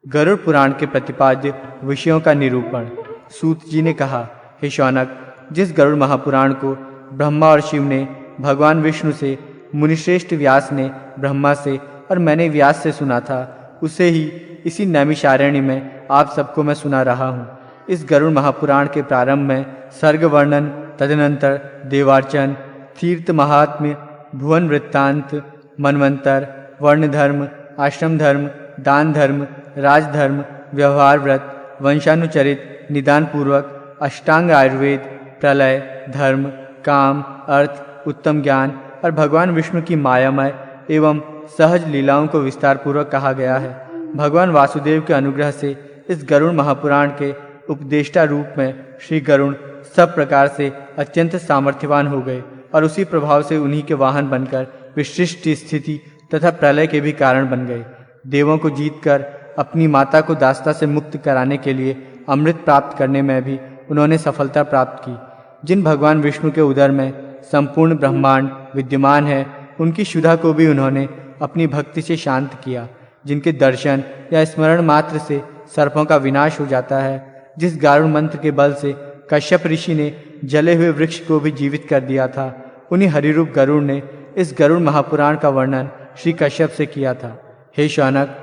गरुड़ पुराण के प्रतिपाद्य विषयों का निरूपण। सूत जी ने कहा, हे शौनक, जिस गरुड़ महापुराण को ब्रह्मा और शिव ने भगवान विष्णु से, मुनिश्रेष्ठ व्यास ने ब्रह्मा से और मैंने व्यास से सुना था, उसे ही इसी नैमिषारण्य में आप सबको मैं सुना रहा हूँ। इस गरुड़ महापुराण के प्रारंभ में सर्ग वर्णन, तदनंतर देवार्चन, तीर्थ महात्म्य, भुवन वृत्तांत, मनवंतर, वर्ण धर्म, आश्रम धर्म, दान धर्म, राजधर्म, व्यवहार व्रत, वंशानुचरित, निदान पूर्वक, अष्टांग आयुर्वेद, प्रलय, धर्म, काम, अर्थ, उत्तम ज्ञान और भगवान विष्णु की मायामय एवं सहज लीलाओं को विस्तार पूर्वक कहा गया है। भगवान वासुदेव के अनुग्रह से इस गरुड़ महापुराण के उपदेष्टा रूप में श्री गरुड़ सब प्रकार से अत्यंत सामर्थ्यवान हो गए और उसी प्रभाव से उन्हीं के वाहन बनकर विशिष्ट स्थिति तथा प्रलय के भी कारण बन गए। देवों को जीतकर अपनी माता को दास्ता से मुक्त कराने के लिए अमृत प्राप्त करने में भी उन्होंने सफलता प्राप्त की। जिन भगवान विष्णु के उदर में संपूर्ण ब्रह्मांड विद्यमान है, उनकी क्षुधा को भी उन्होंने अपनी भक्ति से शांत किया। जिनके दर्शन या स्मरण मात्र से सर्पों का विनाश हो जाता है, जिस गारुड़ मंत्र के बल से कश्यप ऋषि ने जले हुए वृक्ष को भी जीवित कर दिया था, उन्हीं हरिरूप गरुड़ ने इस गरुड़ महापुराण का वर्णन श्री कश्यप से किया था। हे शौनक,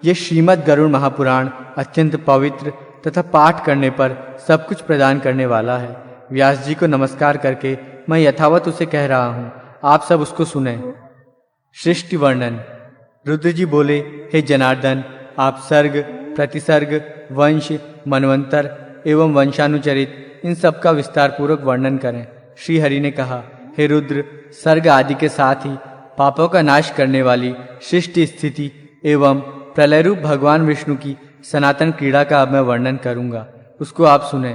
ये श्रीमद् गरुड़ महापुराण अत्यंत पवित्र तथा पाठ करने पर सब कुछ प्रदान करने वाला है। व्यास जी को नमस्कार करके मैं यथावत उसे कह रहा हूँ, आप सब उसको सुने। सृष्टि वर्णन। रुद्र जी बोले, हे जनार्दन, आप सर्ग, प्रतिसर्ग, वंश, मनवंतर एवं वंशानुचरित इन सब का विस्तार पूर्वक वर्णन करें। श्री हरि ने कहा, हे रुद्र, सर्ग आदि के साथ ही पापों का नाश करने वाली सृष्टि स्थिति एवं प्रलय रूप भगवान विष्णु की सनातन क्रीड़ा का अब मैं वर्णन करूंगा, उसको आप सुने।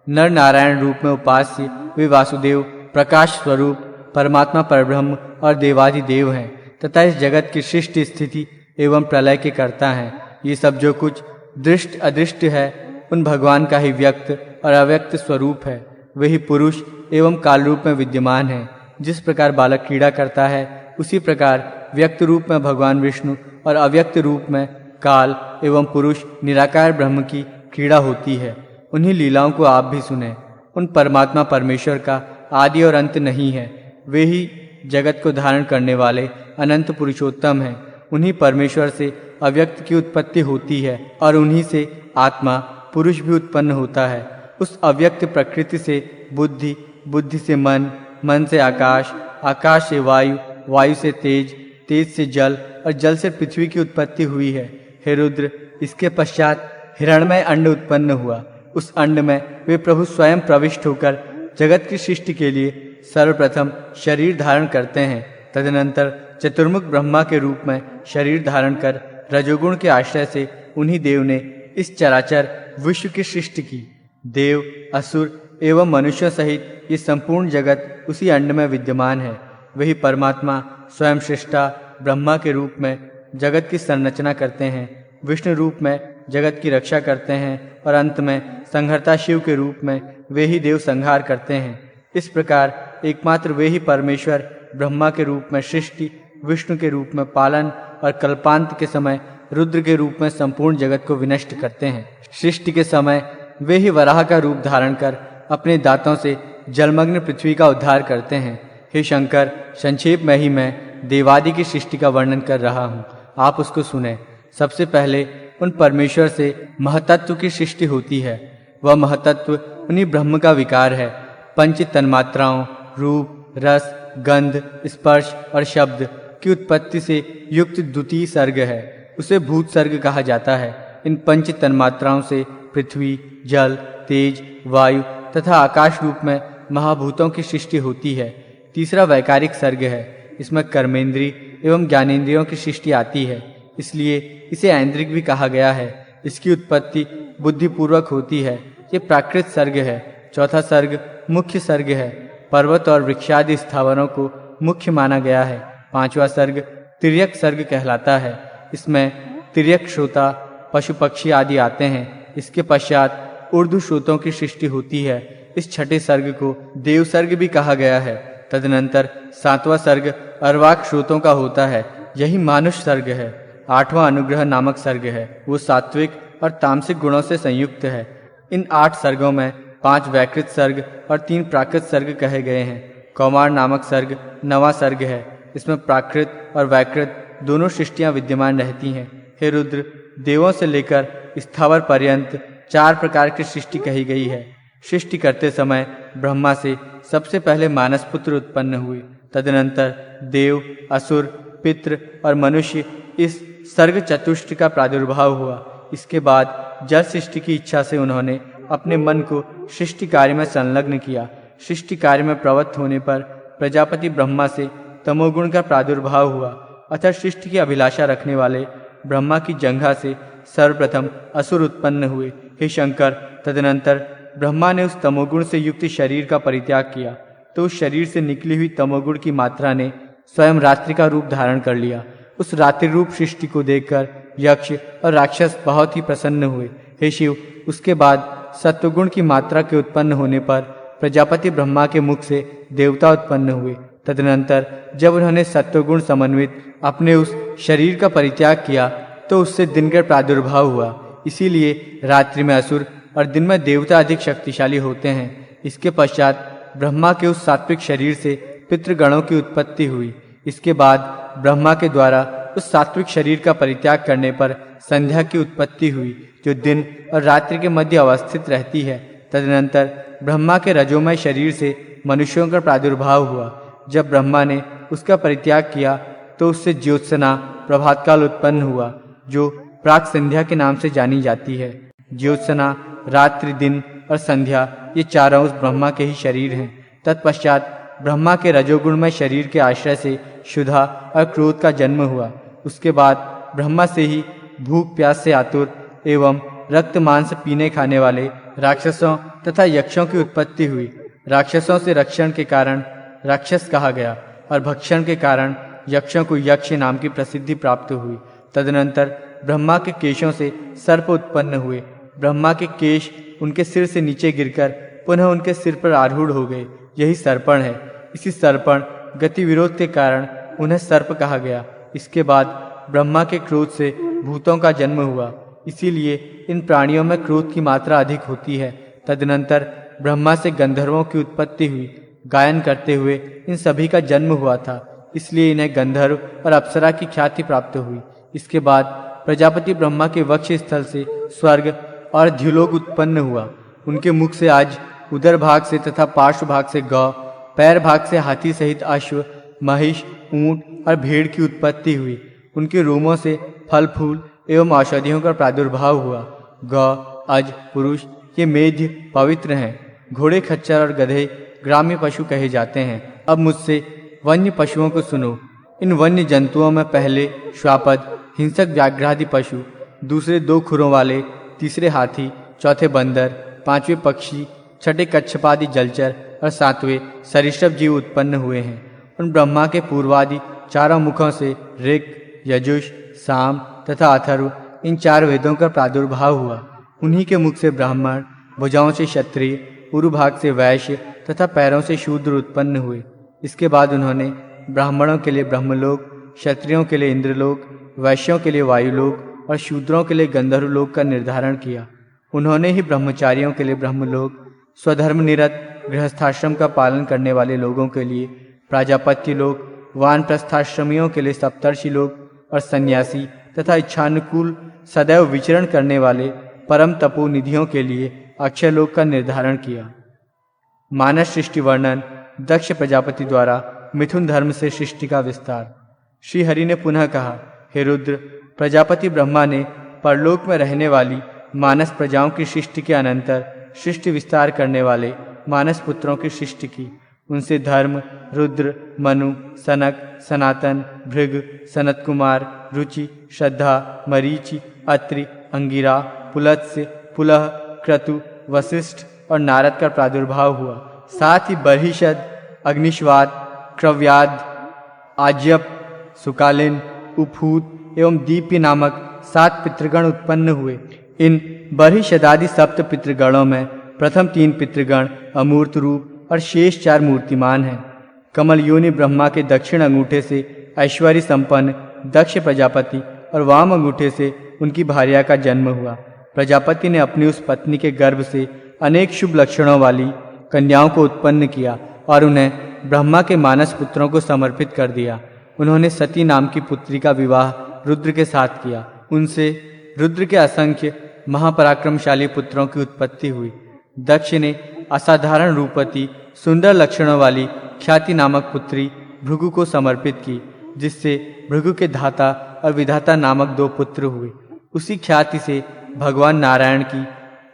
नर नारायण रूप में उपास्य वे वासुदेव प्रकाश स्वरूप परमात्मा परब्रह्म और देवाधिदेव हैं तथा इस जगत की सृष्टि स्थिति एवं प्रलय के कर्ता हैं। ये सब जो कुछ दृष्ट अदृष्ट है, उन भगवान का ही व्यक्त और अव्यक्त स्वरूप है। वही पुरुष एवं काल रूप में विद्यमान है। जिस प्रकार बालक क्रीड़ा करता है, उसी प्रकार व्यक्त रूप में भगवान विष्णु और अव्यक्त रूप में काल एवं पुरुष निराकार ब्रह्म की क्रीड़ा होती है। उन्हीं लीलाओं को आप भी सुने। उन परमात्मा परमेश्वर का आदि और अंत नहीं है। वे ही जगत को धारण करने वाले अनंत पुरुषोत्तम हैं। उन्हीं परमेश्वर से अव्यक्त की उत्पत्ति होती है और उन्हीं से आत्मा पुरुष भी उत्पन्न होता है। उस अव्यक्त प्रकृति से बुद्धि, बुद्धि से मन, मन से आकाश, आकाश से वायु, वायु से तेज, तेज से जल और जल से पृथ्वी की उत्पत्ति हुई है। हे रुद्र, इसके पश्चात हिरण्मय अंड उत्पन्न हुआ। उस अंड में वे प्रभु स्वयं प्रविष्ट होकर जगत की सृष्टि के लिए सर्वप्रथम शरीर धारण करते हैं। तदनंतर चतुर्मुख ब्रह्मा के रूप में शरीर धारण कर रजोगुण के आश्रय से उन्हीं देव ने इस चराचर विश्व की सृष्टि की। देव, असुर एवं मनुष्यों सहित ये संपूर्ण जगत उसी अंड में विद्यमान है। वही परमात्मा स्वयं सृष्टा ब्रह्मा के रूप में जगत की संरचना करते हैं, विष्णु रूप में जगत की रक्षा करते हैं और अंत में संहर्ता शिव के रूप में वे ही देव संहार करते हैं। इस प्रकार एकमात्र वे ही परमेश्वर ब्रह्मा के रूप में सृष्टि, विष्णु के रूप में पालन और कल्पांत के समय रुद्र के रूप में संपूर्ण जगत को विनष्ट करते हैं। सृष्टि के समय वे ही वराह का रूप धारण कर अपने दांतों से जलमग्न पृथ्वी का उद्धार करते हैं। हे शंकर, संक्षेप में ही मैं देवादि की सृष्टि का वर्णन कर रहा हूँ, आप उसको सुने। सबसे पहले उन परमेश्वर से महतत्व की सृष्टि होती है। वह महतत्व उन्हीं ब्रह्म का विकार है। पंच तन्मात्राओं रूप, रस, गंध, स्पर्श और शब्द की उत्पत्ति से युक्त द्वितीय सर्ग है। उसे भूत सर्ग कहा जाता है। इन पंच तन्मात्राओं से पृथ्वी, जल, तेज, वायु तथा आकाश रूप में महाभूतों की सृष्टि होती है। तीसरा वैकारिक सर्ग है। इसमें कर्मेंद्री एवं ज्ञानेंद्रियों की सृष्टि आती है, इसलिए इसे ऐन्द्रिक भी कहा गया है। इसकी उत्पत्ति बुद्धिपूर्वक होती है। ये प्राकृत सर्ग है। चौथा सर्ग मुख्य सर्ग है। पर्वत और वृक्षादि स्थावरों को मुख्य माना गया है। पांचवा सर्ग तिर्यक सर्ग कहलाता है। इसमें तिर्यक श्रोता, पशु पक्षी आदि आते हैं। इसके पश्चात ऊर्ध्व श्रोतों की सृष्टि होती है। इस छठे सर्ग को देव सर्ग भी कहा गया है। तदनंतर सातवां सर्ग अर्वाक श्रोतों का होता है। यही मानुष सर्ग है। 8वां अनुग्रह नामक सर्ग है। वो सात्विक और तामसिक गुणों से संयुक्त है। इन 8 सर्गों में 5 वैकृत सर्ग और 3 प्राकृत सर्ग कहे गए हैं। कौमार नामक सर्ग 9वां सर्ग है। इसमें प्राकृत और वैकृत दोनों सृष्टियां विद्यमान रहती हैं। हे रुद्र, देवों से लेकर स्थावर पर्यंत 4 प्रकार की सृष्टि कही गई है। सृष्टि करते समय ब्रह्मा से सबसे पहले मानस पुत्र उत्पन्न हुए। तदनंतर देव, असुर, पितृ और मनुष्य इस सर्ग चतुष्ट का प्रादुर्भाव हुआ। इसके बाद जल सृष्टि की इच्छा से उन्होंने अपने मन को सृष्टि कार्य में संलग्न किया। सृष्टि कार्य में प्रवृत्त होने पर प्रजापति ब्रह्मा से तमोगुण का प्रादुर्भाव हुआ। अतः सृष्टि की अभिलाषा रखने वाले ब्रह्मा की जंघा से सर्वप्रथम असुर उत्पन्न हुए। हे शंकर, तदनंतर ब्रह्मा ने उस तमोगुण से युक्त शरीर का परित्याग किया तो उस शरीर से निकली हुई तमोगुण की मात्रा ने स्वयं रात्रि का रूप धारण कर लिया। उस रात्रि रूप सृष्टि को देखकर यक्ष और राक्षस बहुत ही प्रसन्न हुए। हे शिव, उसके बाद सत्वगुण की मात्रा के उत्पन्न होने पर प्रजापति ब्रह्मा के मुख से देवता उत्पन्न हुए। तदनंतर जब उन्होंने सत्वगुण समन्वित अपने उस शरीर का परित्याग किया तो उससे दिन का प्रादुर्भाव हुआ। इसीलिए रात्रि में असुर और दिन में देवता अधिक शक्तिशाली होते हैं। इसके पश्चात ब्रह्मा के उस सात्विक शरीर से पितृगणों की उत्पत्ति हुई। इसके बाद ब्रह्मा के द्वारा उस सात्विक शरीर का परित्याग करने पर संध्या की उत्पत्ति हुई, जो दिन और रात्रि के मध्य अवस्थित रहती है। तदनंतर ब्रह्मा के रजोमय शरीर से मनुष्यों का प्रादुर्भाव हुआ। जब ब्रह्मा ने उसका परित्याग किया तो उससे ज्योत्सना प्रभातकाल उत्पन्न हुआ, जो प्राक संध्या के नाम से जानी जाती है। ज्योत्सना, रात्रि, दिन और संध्या ये चारों उस ब्रह्मा के ही शरीर हैं। तत्पश्चात ब्रह्मा के रजोगुणमय शरीर के आश्रय से क्षुधा और क्रोध का जन्म हुआ। उसके बाद ब्रह्मा से ही भूख प्यास से आतुर एवं रक्त मांस पीने खाने वाले राक्षसों तथा यक्षों की उत्पत्ति हुई। राक्षसों से रक्षण के कारण राक्षस कहा गया और भक्षण के कारण यक्षों को यक्ष नाम की प्रसिद्धि प्राप्त हुई। तदनंतर ब्रह्मा के केशों से सर्प उत्पन्न हुए। ब्रह्मा के केश उनके सिर से नीचे गिरकर पुनः उनके सिर पर आरूढ़ हो गए। यही सर्पण है। इसी सर्पण गति विरोध के कारण उन्हें सर्प कहा गया। इसके बाद ब्रह्मा के क्रोध से भूतों का जन्म हुआ, इसीलिए इन प्राणियों में क्रोध की मात्रा अधिक होती है। तदनंतर ब्रह्मा से गंधर्वों की उत्पत्ति हुई। गायन करते हुए इन सभी का जन्म हुआ था, इसलिए इन्हें गंधर्व और अप्सरा की ख्याति प्राप्त हुई। इसके बाद प्रजापति ब्रह्मा के वक्ष स्थल से स्वर्ग और द्युलोक उत्पन्न हुआ। उनके मुख से आज उदर भाग से तथा पार्श्व भाग से गौ, पैर भाग से हाथी सहित अश्व, महिष, ऊंट और भेड़ की उत्पत्ति हुई। उनके रोमों से फल फूल एवं औषधियों का प्रादुर्भाव हुआ। गौ, अज, पुरुष ये मेध्य पवित्र हैं। घोड़े, खच्चर और गधे ग्राम्य पशु कहे जाते हैं। अब मुझसे वन्य पशुओं को सुनो। इन वन्य जंतुओं में पहले श्वापद, हिंसक व्याघ्रादि पशु, दूसरे 2 खुरों वाले, तीसरे हाथी, चौथे बंदर, 5वें पक्षी, छठे कच्छपादि जलचर और 7वें सरिसृप जीव उत्पन्न हुए हैं। उन ब्रह्मा के पूर्वादि 4 मुखों से ऋक्, यजुष, साम तथा अथर्व इन 4 वेदों का प्रादुर्भाव हुआ। उन्हीं के मुख से ब्राह्मण, भुजाओं से क्षत्रिय, उरुभाग से वैश्य तथा पैरों से शूद्र उत्पन्न हुए। इसके बाद उन्होंने ब्राह्मणों के लिए ब्रह्मलोक, क्षत्रियों के लिए इंद्रलोक, वैश्यों के लिए वायुलोक और शूद्रों के लिए गंधर्वलोक का निर्धारण किया। उन्होंने ही ब्रह्मचारियों के लिए ब्रह्मलोक, स्वधर्म निरत गृहस्थाश्रम का पालन करने वाले लोगों के लिए प्राजापत्य लोक, वानप्रस्थाश्रमियों के लिए सप्तर्षि लोक और सन्यासी तथा इच्छानुकूल सदैव विचरण करने वाले परम तपोनिधियों के लिए अक्षय लोक का निर्धारण किया। मानस सृष्टि वर्णन दक्ष प्रजापति द्वारा मिथुन धर्म से सृष्टि का विस्तार। श्री हरि ने पुनः कहा, हे रुद्र, प्रजापति ब्रह्मा ने परलोक में रहने वाली मानस प्रजाओं की सृष्टि के अनंतर सृष्टि विस्तार करने वाले मानस पुत्रों की सृष्टि की। उनसे धर्म, रुद्र, मनु, सनक, सनातन, भृग, सनत कुमार, रुचि, श्रद्धा, मरीचि, अत्रि, अंगिरा, पुलत्स्य, पुलह, क्रतु, वशिष्ठ और नारद का प्रादुर्भाव हुआ। साथ ही बर्हिषद, अग्निश्वाद, क्रव्याद, आज्यप, सुकालिन, उपहूत एवं दीप्य नामक 7 पितृगण उत्पन्न हुए। इन बर्हिषदादि 7 पितृगणों में प्रथम 3 पितृगण अमूर्त रूप और शेष 4 मूर्तिमान हैं। कमल योनि ब्रह्मा के दक्षिण अंगूठे से ऐश्वर्य संपन्न दक्ष प्रजापति और वाम अंगूठे से उनकी भार्या का जन्म हुआ। प्रजापति ने अपनी उस पत्नी के गर्भ से अनेक शुभ लक्षणों वाली कन्याओं को उत्पन्न किया और उन्हें ब्रह्मा के मानस पुत्रों को समर्पित कर दिया। उन्होंने सती नाम की पुत्री का विवाह रुद्र के साथ किया। उनसे रुद्र के असंख्य महापराक्रमशाली पुत्रों की उत्पत्ति हुई। दक्ष ने असाधारण रूपवती सुंदर लक्षणों वाली ख्याति नामक पुत्री भृगु को समर्पित की, जिससे भृगु के धाता और विधाता नामक 2 पुत्र हुए। उसी ख्याति से भगवान नारायण की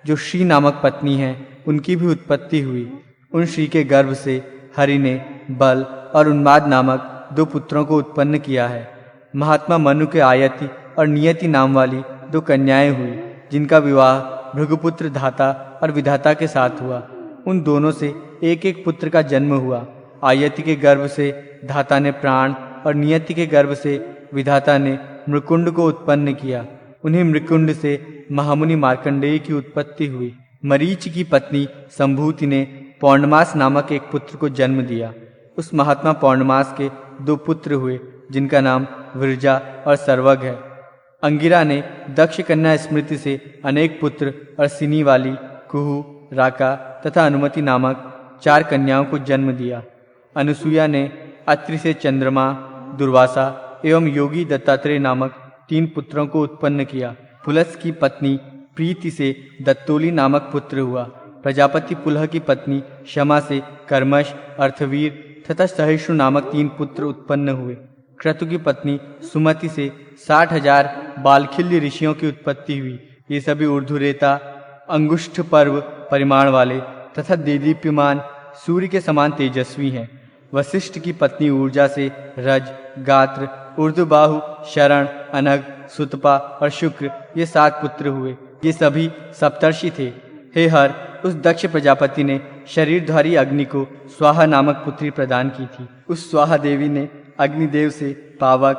जो श्री नामक पत्नी है, उनकी भी उत्पत्ति हुई। उन श्री के गर्भ से हरि ने बल और उन्माद नामक 2 पुत्रों को उत्पन्न किया है। महात्मा मनु के आयति और नियति नाम वाली 2 कन्याएं हुई, जिनका विवाह भृगुपुत्र धाता और विधाता के साथ हुआ। उन दोनों से एक एक पुत्र का जन्म हुआ। आयति के गर्भ से धाता ने प्राण और नियति के गर्भ से विधाता ने मृकुंड को उत्पन्न किया। उन्हीं मृकुंड से महामुनि मार्कंडेय की उत्पत्ति हुई। मरीच की पत्नी संभूति ने पौर्णमास नामक एक पुत्र को जन्म दिया। उस महात्मा पौर्णमास के 2 पुत्र हुए, जिनका नाम विरजा और सर्वग है। अंगिरा ने दक्ष कन्या स्मृति से अनेक पुत्र और सिनी वाली कुहू, राका तथा अनुमति नामक 4 कन्याओं को जन्म दिया। अनुसुईया ने अत्रि से चंद्रमा, दुर्वासा एवं योगी दत्तात्रेय नामक 3 पुत्रों को उत्पन्न किया। पुलस की पत्नी प्रीति से दत्तोली नामक पुत्र हुआ। प्रजापति पुलह की पत्नी क्षमा से कर्मश, अर्थवीर तथा सहिष्णु नामक 3 पुत्र उत्पन्न हुए। क्रतु की पत्नी सुमति से 60,000 बालखिल्य ऋषियों की उत्पत्ति हुई। ये सभी ऊर्ध्वरेता, अंगुष्ठ पर्व परिमाण वाले तथा देदीप्यमान सूर्य के समान तेजस्वी हैं। वशिष्ठ की पत्नी ऊर्जा से रज, गात्र, ऊर्ध्वबाहु, शरण, अनग, सुतपा और शुक्र ये 7 पुत्र हुए। ये सभी सप्तर्षि थे। हे हर, उस दक्ष प्रजापति ने शरीरधारी अग्नि को स्वाहा नामक पुत्री प्रदान की थी। उस स्वाहा देवी ने अग्निदेव से पावक,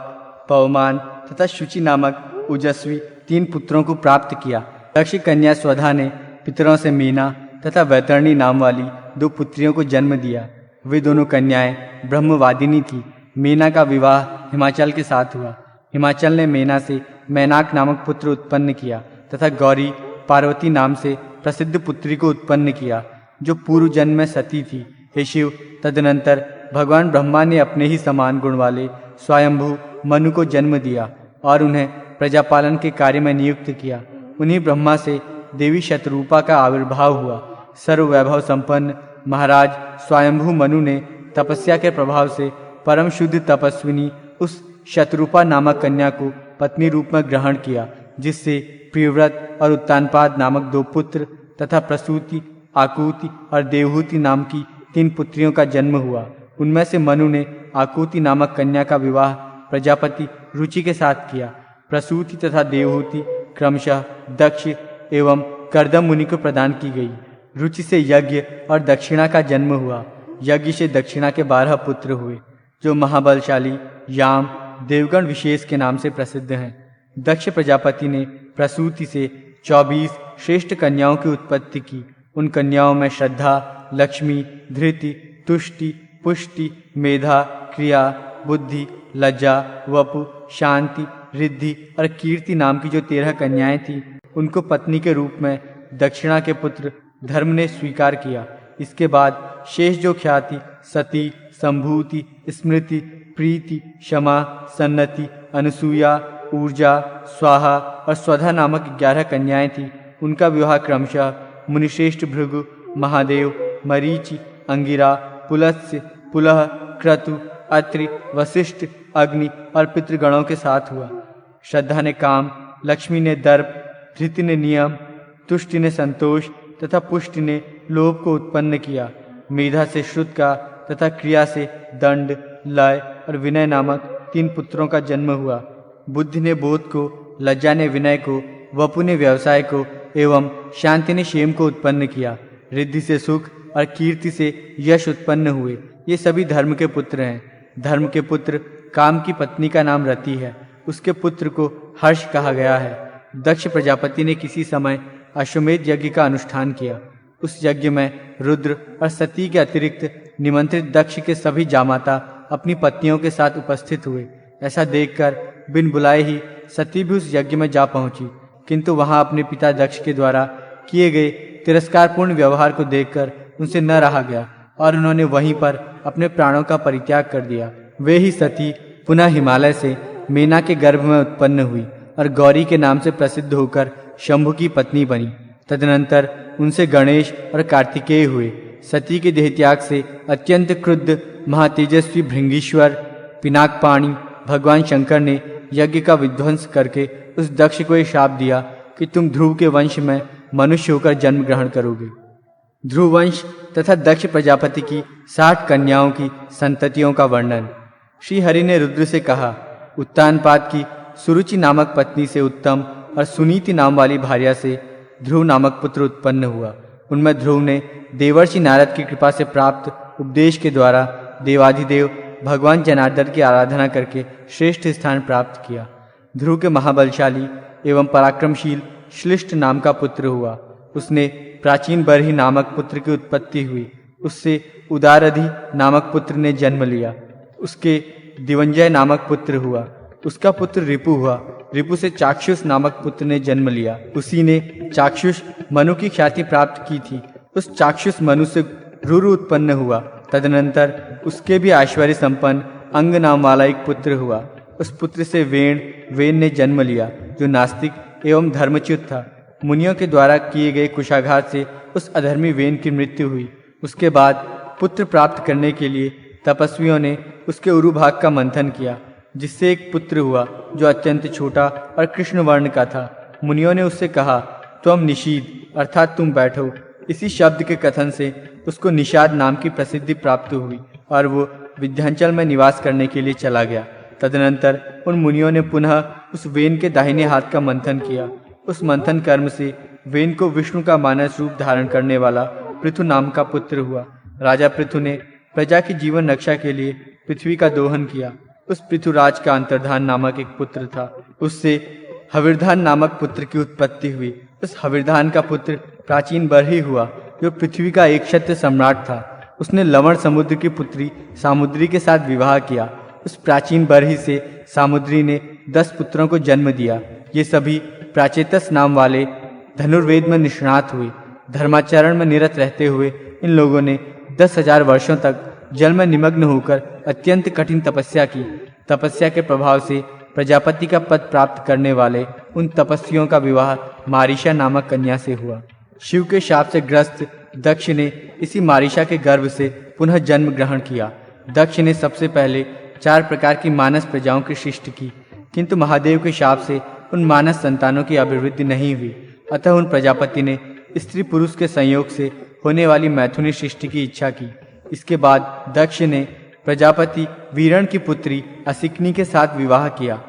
पवमान तथा शुचि नामक ओजस्वी 3 पुत्रों को प्राप्त किया। दक्ष कन्या स्वधा ने पितरों से मीना तथा वैतरणी नाम वाली 2 पुत्रियों को जन्म दिया। वे दोनों कन्याएं ब्रह्मवादिनी थी। मीना का विवाह हिमाचल के साथ हुआ। हिमाचल ने मेना से मैनाक नामक पुत्र उत्पन्न किया तथा गौरी पार्वती नाम से प्रसिद्ध पुत्री को उत्पन्न किया, जो पूर्व जन्म में सती थी। हे शिव, तदनंतर भगवान ब्रह्मा ने अपने ही समान गुण वाले स्वयंभू मनु को जन्म दिया और उन्हें प्रजापालन के कार्य में नियुक्त किया। उन्हीं ब्रह्मा से देवी शतरूपा का आविर्भाव हुआ। सर्ववैभव संपन्न महाराज स्वयंभू मनु ने तपस्या के प्रभाव से परम शुद्ध तपस्विनी उस शतरूपा नामक कन्या को पत्नी रूप में ग्रहण किया, जिससे प्रियव्रत और उत्तानपाद नामक 2 पुत्र तथा प्रसूति, आकुति और देवहूति नाम की 3 पुत्रियों का जन्म हुआ। उनमें से मनु ने आकुति नामक कन्या का विवाह प्रजापति रुचि के साथ किया। प्रसूति तथा देवहूति क्रमशः दक्ष एवं कर्दम मुनि को प्रदान की गई। रुचि से यज्ञ और दक्षिणा का जन्म हुआ। यज्ञ से दक्षिणा के 12 पुत्र हुए, जो महाबलशाली याम, देवगण विशेष के नाम से प्रसिद्ध हैं। दक्ष प्रजापति ने प्रसूति से 24 श्रेष्ठ कन्याओं की उत्पत्ति की। उन कन्याओं में श्रद्धा, लक्ष्मी, धृति, तुष्टि, पुष्टि, मेधा, क्रिया, बुद्धि, लज्जा, वपु, शांति, रिद्धि और कीर्ति नाम की जो 13 कन्याएं थीं, उनको पत्नी के रूप में दक्षिणा के पुत्र धर्म ने स्वीकार किया। इसके बाद शेष जो ख्याति, सती, संभूति, स्मृति, प्रीति, क्षमा, सन्नति, अनुसूया, ऊर्जा, स्वाहा और स्वधा नामक 11 कन्याएं थीं, उनका विवाह क्रमशः मुनिश्रेष्ठ भृगु, महादेव, मरीचि, अंगिरा, पुलत्स्य, पुलह, क्रतु, अत्रि, वशिष्ठ, अग्नि और पितृगणों के साथ हुआ। श्रद्धा ने काम, लक्ष्मी ने दर्प, धृति ने नियम, तुष्टि ने संतोष तथा पुष्टि ने लोभ को उत्पन्न किया। मेधा से श्रुत का तथा क्रिया से दंड, लय और विनय नामक 3 पुत्रों का जन्म हुआ। बुद्धि ने बोध को, लज्जा ने विनय को, वपु ने व्यवसाय को एवं शांति ने क्षेम को उत्पन्न किया। रिद्धि से सुख और कीर्ति से यश उत्पन्न हुए। ये सभी धर्म के पुत्र हैं। धर्म के पुत्र काम की पत्नी का नाम रति है। उसके पुत्र को हर्ष कहा गया है। दक्ष प्रजापति ने किसी समय अश्वमेध यज्ञ का अनुष्ठान किया। उस यज्ञ में रुद्र और सती के अतिरिक्त निमंत्रित दक्ष के सभी जामाता अपनी पत्नियों के साथ उपस्थित हुए। ऐसा देखकर बिन बुलाए ही सती भी उस यज्ञ में जा पहुंची, किंतु वहां अपने पिता दक्ष के द्वारा किए गए तिरस्कारपूर्ण व्यवहार को देखकर उनसे न रहा गया और उन्होंने वहीं पर अपने प्राणों का परित्याग कर दिया। वे ही सती पुनः हिमालय से मेना के गर्भ में उत्पन्न हुई और गौरी के नाम से प्रसिद्ध होकर शंभु की पत्नी बनी। तदनंतर उनसे गणेश और कार्तिकेय हुए। सती के देहत्याग से अत्यंत क्रुद्ध महातेजस्वी भृंगीश्वर पिनाकपाणि भगवान शंकर ने यज्ञ का विध्वंस करके उस दक्ष को यह शाप दिया कि तुम ध्रुव के वंश में मनुष्य होकर जन्म ग्रहण करोगे। ध्रुव वंश तथा दक्ष प्रजापति की 60 कन्याओं की संततियों का वर्णन। श्री हरि ने रुद्र से कहा, उत्तानपाद की सुरुचि नामक पत्नी से उत्तम और सुनीति नाम वाली भार्या से ध्रुव नामक पुत्र उत्पन्न हुआ। उनमें ध्रुव ने देवर्षि नारद की कृपा से प्राप्त उपदेश के द्वारा देवाधिदेव भगवान जनार्दन की आराधना करके श्रेष्ठ स्थान प्राप्त किया। ध्रुव के महाबलशाली एवं पराक्रमशील श्लिष्ट नाम का पुत्र हुआ। उसने प्राचीन बरही नामक पुत्र की उत्पत्ति हुई। उससे उदारधि नामक पुत्र ने जन्म लिया। उसके दिवंजय नामक पुत्र हुआ। उसका पुत्र रिपु हुआ। रिपु से चाक्षुष नामक पुत्र ने जन्म लिया। उसी ने चाक्षुष मनु की ख्याति प्राप्त की थी। उस चाक्षुष मनु से रुरु उत्पन्न हुआ। तदनंतर उसके भी ऐश्वर्य संपन्न अंग नाम वाला एक पुत्र हुआ। उस पुत्र से वेन ने जन्म लिया, जो नास्तिक एवं धर्मच्युत था। मुनियों के द्वारा किए गए कुशाघात से उस अधर्मी वेन की मृत्यु हुई। उसके बाद पुत्र प्राप्त करने के लिए तपस्वियों ने उसके उरु भाग का मंथन किया, जिससे एक पुत्र हुआ जो अत्यंत छोटा और कृष्ण वर्ण का था। मुनियों ने उससे कहा, त्वम निषीद अर्थात तुम बैठो। इसी शब्द के कथन से उसको निषाद नाम की प्रसिद्धि प्राप्त हुई और वो विंध्याचल में निवास करने के लिए चला गया। तदनंतर उन मुनियों ने पुनः उस वेन के दाहिने हाथ का मंथन किया। उस मंथन कर्म से वेन को विष्णु का मानस रूप धारण करने वाला पृथु नाम का पुत्र हुआ। राजा पृथु ने प्रजा की जीवन रक्षा के लिए पृथ्वी का दोहन किया। उस पृथुराज का अंतर्धान नामक एक पुत्र था। उससे हविर्धान नामक पुत्र की उत्पत्ति हुई। उस हविर्धान का पुत्र प्राचीन बरही हुआ, जो पृथ्वी का एक क्षत्रिय सम्राट था। उसने लवण समुद्र की पुत्री सामुद्री के साथ विवाह किया। उस प्राचीन बरही से सामुद्री ने 10 पुत्रों को जन्म दिया। ये सभी प्राचेतस नाम वाले धनुर्वेद में निष्णात हुए। धर्माचरण में निरत रहते हुए इन लोगों ने 10,000 वर्षों तक जल में निमग्न होकर अत्यंत कठिन तपस्या की। तपस्या के प्रभाव से प्रजापति का पद प्राप्त करने वाले उन तपस्वियों का विवाह मारीशा नामक कन्या से हुआ। शिव के शाप से ग्रस्त दक्ष ने इसी मारीशा के गर्भ से पुनः जन्म ग्रहण किया। दक्ष ने सबसे पहले 4 प्रकार की मानस प्रजाओं की सृष्टि की, किंतु महादेव के शाप से उन मानस संतानों की अभिवृद्धि नहीं हुई। अतः उन प्रजापति ने स्त्री पुरुष के संयोग से होने वाली मैथुनी सृष्टि की इच्छा की। इसके बाद दक्ष ने प्रजापति वीरण की पुत्री असिकनी के साथ विवाह किया।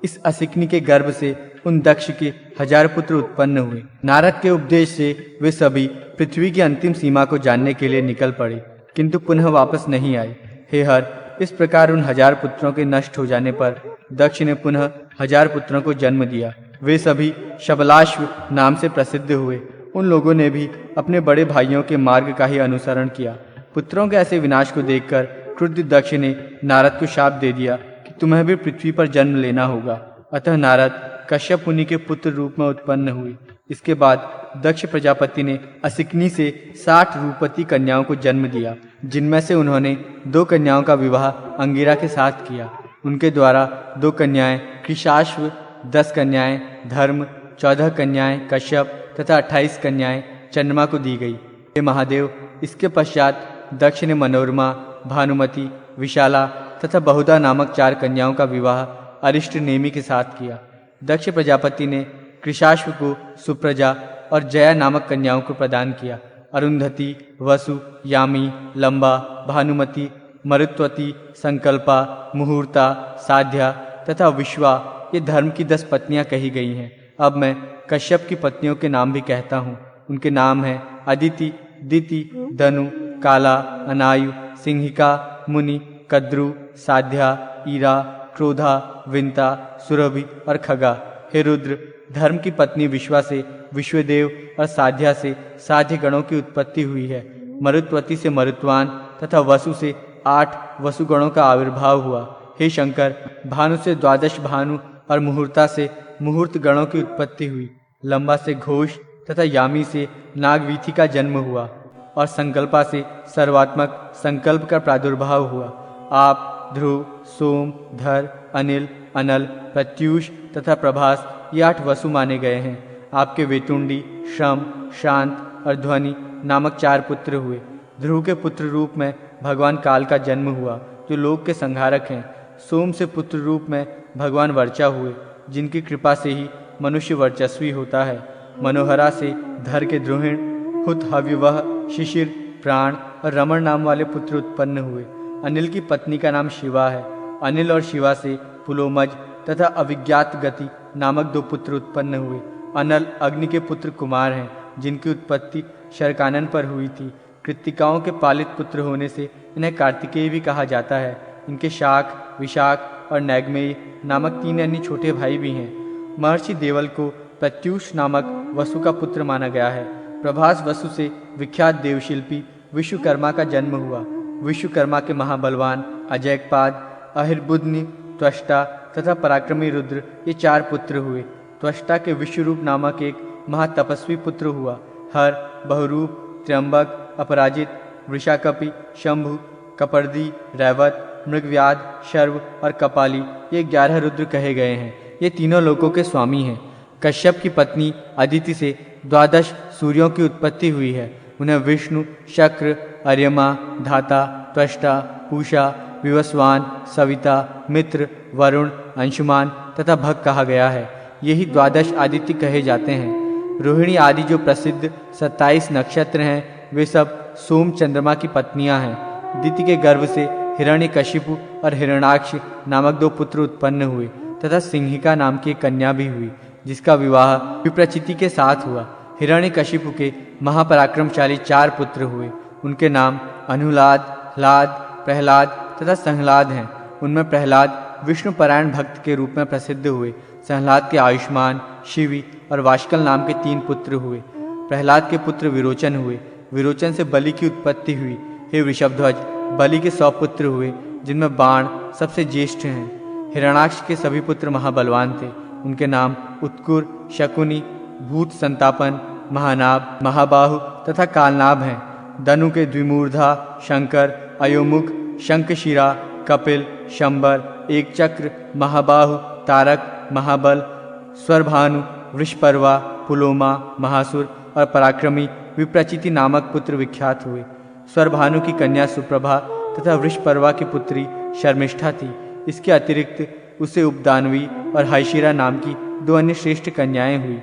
इस असिकनी के गर्भ से उन दक्ष के 1000 पुत्र उत्पन्न हुए। नारद के उपदेश से वे सभी पृथ्वी की अंतिम सीमा को जानने के लिए निकल पड़े, किंतु पुनः वापस नहीं आए। हे हर, इस प्रकार उन 1000 पुत्रों के नष्ट हो जाने पर दक्ष ने पुनः 1000 पुत्रों को जन्म दिया। वे सभी शबलाश्व नाम से प्रसिद्ध हुए। उन लोगों ने भी अपने बड़े भाइयों के मार्ग का ही अनुसरण किया। पुत्रों के ऐसे विनाश को देखकर क्रुद्ध दक्ष ने नारद को शाप दे दिया कि तुम्हें भी पृथ्वी पर जन्म लेना होगा। अतः नारद कश्यप मुनि के पुत्र रूप में उत्पन्न हुए। इसके बाद दक्ष प्रजापति ने असिकनी से 60 रूपवती कन्याओं को जन्म दिया, जिनमें से उन्होंने 2 कन्याओं का विवाह अंगिरा के साथ किया। उनके द्वारा 2 कन्याएं कृशाश्व, 10 कन्याएं धर्म, 14 कन्याएं कश्यप तथा 28 कन्याएं चंद्रमा को दी गई। हे महादेव, इसके पश्चात दक्ष ने मनोरमा, भानुमति, विशाला तथा बहुधा नामक 4 कन्याओं का विवाह अरिष्ट नेमि के साथ किया। दक्ष प्रजापति ने कृशाश्व को सुप्रजा और जया नामक कन्याओं को प्रदान किया। अरुंधति, वसु, यामी, लंबा, भानुमति, मरुत्वती, संकल्पा, मुहूर्ता, साध्या तथा विश्वा ये धर्म की 10 पत्नियां कही गई हैं। अब मैं कश्यप की पत्नियों के नाम भी कहता हूँ। उनके नाम हैं अदिति, दिति, धनु, काला, अनायु, सिंहिका, मुनि, कद्रु, साध्या, ईरा, क्रोधा, विंता, सुरभि और खगा। हे रुद्र, धर्म की पत्नी विश्वा से विश्वदेव और साध्या से साध्य गणों की उत्पत्ति हुई है। मरुत्वती से मरुत्वान तथा वसु से 8 वसुगणों का आविर्भाव हुआ। हे शंकर, भानु से 12 भानु और मुहूर्ता से मुहूर्त गणों की उत्पत्ति हुई। लंबा से घोष तथा यामी से नागवीथि का जन्म हुआ और संकल्पा से सर्वात्मक संकल्प का प्रादुर्भाव हुआ। आप, ध्रुव, सोम, धर, अनिल, अनल, प्रत्यूष तथा प्रभास ये 8 वसु माने गए हैं। आपके वेतुंडी, श्रम, शांत और ध्वनि नामक 4 पुत्र हुए। ध्रुव के पुत्र रूप में भगवान काल का जन्म हुआ जो लोक के संहारक हैं। सोम से पुत्र रूप में भगवान वर्चा हुए जिनकी कृपा से ही मनुष्य वर्चस्वी होता है। मनोहरा से धर के द्रोहिण, हुत, हव्यवह, शिशिर, प्राण और रमण नाम वाले पुत्र उत्पन्न हुए। अनिल की पत्नी का नाम शिवा है। अनिल और शिवा से पुलोमज तथा अविज्ञात गति नामक 2 पुत्र उत्पन्न हुए। अनल अग्नि के पुत्र कुमार हैं जिनकी उत्पत्ति शरकानन पर हुई थी। कृत्तिकाओं के पालित पुत्र होने से इन्हें कार्तिकेय भी कहा जाता है। इनके शाक, विशाख और नैगमेय नामक 3 अन्य छोटे भाई भी हैं। महर्षि देवल को प्रत्यूष नामक वसु का पुत्र माना गया है। प्रभास वसु से विख्यात देवशिल्पी विश्वकर्मा का जन्म हुआ। विश्वकर्मा के महाबलवान अजयपाद, अहिर्बुध्नि, त्वष्टा तथा पराक्रमी रुद्र ये 4 पुत्र हुए। त्वष्टा के विश्वरूप नामक एक महातपस्वी पुत्र हुआ। हर, बहुरूप, त्र्यंबक, अपराजित, वृषाकपि, शंभु, कपर्दी, रैवत, मृगव्याध, शर्व और कपाली ये 11 रुद्र कहे गए हैं। ये तीनों लोकों के स्वामी हैं। कश्यप की पत्नी अदिति से 12 सूर्यों की उत्पत्ति हुई है। उन्हें विष्णु, शक्र, अर्यमा, धाता, त्वष्टा, पूषा, विवस्वान, सविता, मित्र, वरुण, अंशुमान तथा भग कहा गया है। यही 12 आदित्य कहे जाते हैं। रोहिणी आदि जो प्रसिद्ध 27 नक्षत्र हैं वे सब सोम चंद्रमा की पत्नियां हैं। दिति के गर्भ से हिरण्यकशिपु और हिरण्याक्ष नामक 2 पुत्र उत्पन्न हुए तथा सिंहिका नाम की एक कन्या भी हुई जिसका विवाह विप्रचिति के साथ हुआ। हिरण्यकशिपु के महापराक्रमशाली 4 पुत्र हुए। उनके नाम अनुलाद, ह्लाद, प्रहलाद तथा संहलाद हैं। उनमें प्रहलाद विष्णुपरायण भक्त के रूप में प्रसिद्ध हुए। संहलाद के आयुष्मान, शिवी और वाष्कल नाम के 3 पुत्र हुए। प्रहलाद के पुत्र विरोचन हुए। विरोचन से बलि की उत्पत्ति हुई। हे वृषभध्वज, बलि के 100 पुत्र हुए जिनमें बाण सबसे ज्येष्ठ हैं। हिरण्याक्ष के सभी पुत्र महाबलवान थे। उनके नाम उत्कुर, शकुनी, भूत संतापन, महानाभ, महाबाहु तथा कालनाभ हैं। दनु के द्विमूर्धा, शंकर, अयोमुख, शंखशिरा, कपिल, शंबर, एक चक्र, महाबाहु, तारक, महाबल, स्वरभानु, वृषपर्वा, पुलोमा, महासुर और पराक्रमी विप्रचिति नामक पुत्र विख्यात हुए। स्वरभानु की कन्या सुप्रभा तथा वृषपर्वा की पुत्री शर्मिष्ठा थी। इसके अतिरिक्त उसे उपदानवी और हाइशिरा नाम की 2 अन्य श्रेष्ठ कन्याएं हुई।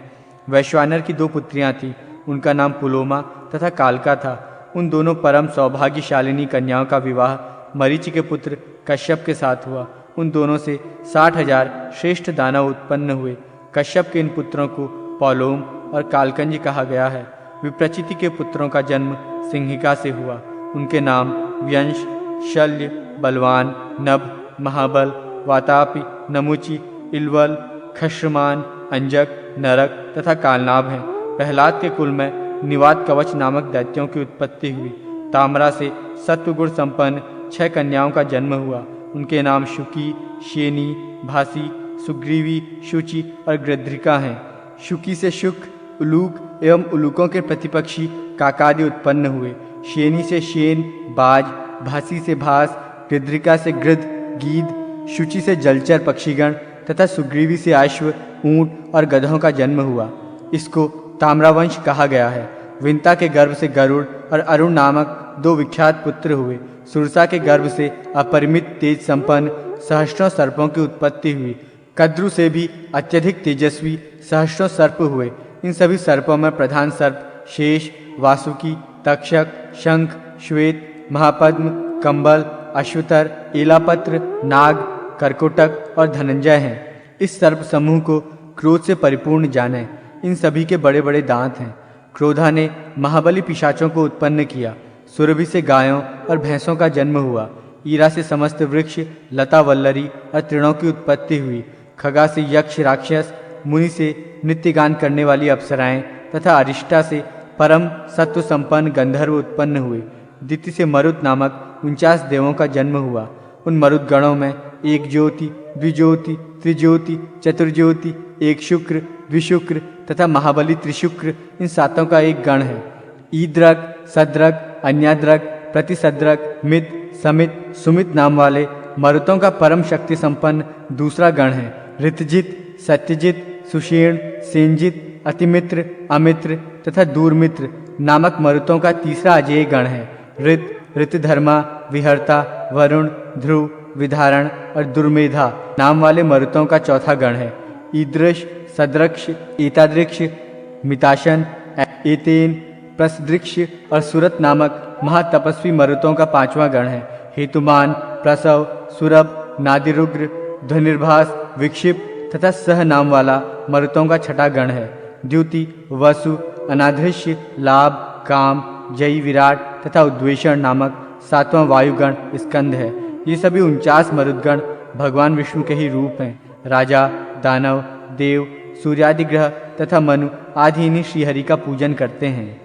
वैश्वानर की 2 पुत्रियां थीं। उनका नाम पुलोमा तथा कालका था। उन दोनों परम सौभाग्यशालिनी कन्याओं का विवाह मरीचि के पुत्र कश्यप के साथ हुआ। उन दोनों से 60,000 श्रेष्ठ दानव उत्पन्न हुए। कश्यप के इन पुत्रों को पौलोम और कालकंज कहा गया है। विप्रचिति के पुत्रों का जन्म सिंहिका से हुआ। उनके नाम व्यंश, शल्य, बलवान, नभ, महाबल, वातापि, नमुचि, इलवल, खश्रमान, अंजक, नरक तथा कालनाभ हैं। प्रहलाद के कुल में निवात कवच नामक दैत्यों की उत्पत्ति हुई। ताम्रा से सत्वगुण संपन्न 6 कन्याओं का जन्म हुआ। उनके नाम शुकी, शेनी, भासी, सुग्रीवी, शुचि और गृध्रिका हैं। शुकी से शुक, उलूक एवं उलूकों के प्रतिपक्षी काकादि उत्पन्न हुए। शेनी से शेन, बाज, भासी से भास, गृध्रिका से गृध, गीध, शुचि से जलचर पक्षीगण तथा सुग्रीवी से अश्व, ऊंट और गधों का जन्म हुआ। इसको ताम्रावंश कहा गया है। विंता के गर्भ से गरुड़ और अरुण नामक 2 विख्यात पुत्र हुए। सुरसा के गर्भ से अपरिमित तेज संपन्न सहस्त्रों सर्पों की उत्पत्ति हुई। कद्रु से भी अत्यधिक तेजस्वी सहस्त्रों सर्प हुए। इन सभी सर्पों में प्रधान सर्प शेष, वासुकी, तक्षक, शंख, श्वेत, महापद्म, कंबल, अश्वतर, एलापत्र, नाग, करकोटक और धनंजय हैं। इस सर्प समूह को क्रोध से परिपूर्ण जाने। इन सभी के बड़े बड़े दांत हैं। क्रोधा ने महाबली पिशाचों को उत्पन्न किया। सुरभि से गायों और भैंसों का जन्म हुआ। ईरा से समस्त वृक्ष, लता वल्लरी और तृणों की उत्पत्ति हुई। खगा से यक्ष, राक्षस, मुनि से नृत्य गान करने वाली अप्सराएं तथा अरिष्टा से परम सत्व संपन्न गंधर्व उत्पन्न हुए। दिति से मरुत नामक 49 देवों का जन्म हुआ। उन मरुत गणों में एक ज्योति, द्विज्योति, त्रिज्योति, चतुर्ज्योति, एक शुक्र, द्विशुक्र तथा महाबली त्रिशुक्र, इन सातों का एक गण है। ईद्रक, सद्रक, अन्याद्रक, प्रतिसद्रक, मित, समित, सुमित नाम वाले मरुतों का परम शक्ति संपन्न दूसरा गण है। ऋतजित, सत्यजित, सुषेण, सेनजित, अतिमित्र, अमित्र तथा दूरमित्र नामक मरुतों का तीसरा अजेय गण है। ऋत, ऋतधर्मा, विहर्ता, वरुण, ध्रुव, विधारण और दुर्मेधा नाम वाले मरुतों का चौथा गण है। ईदृश, सदृक्ष, एतादृक्ष, मिताशन, एतेन, प्रसदृक्ष और सुरत नामक महातपस्वी मरुतों का पांचवा गण है। हेतुमान, प्रसव, सुरभ, नादिरुग्र, ध्वनिर्भास, विक्षिप तथा सह नाम वाला मरुतों का छठा गण है। द्युति, वसु, अनाधृष्य, लाभ, काम, जयी, विराट तथा उद्वेषण नामक सातवां वायुगण स्कंद है। ये सभी 49 मरुदगण भगवान विष्णु के ही रूप हैं। राजा, दानव, देव, सूर्यादि ग्रह तथा मनु आदि इन्हीं श्रीहरि का पूजन करते हैं।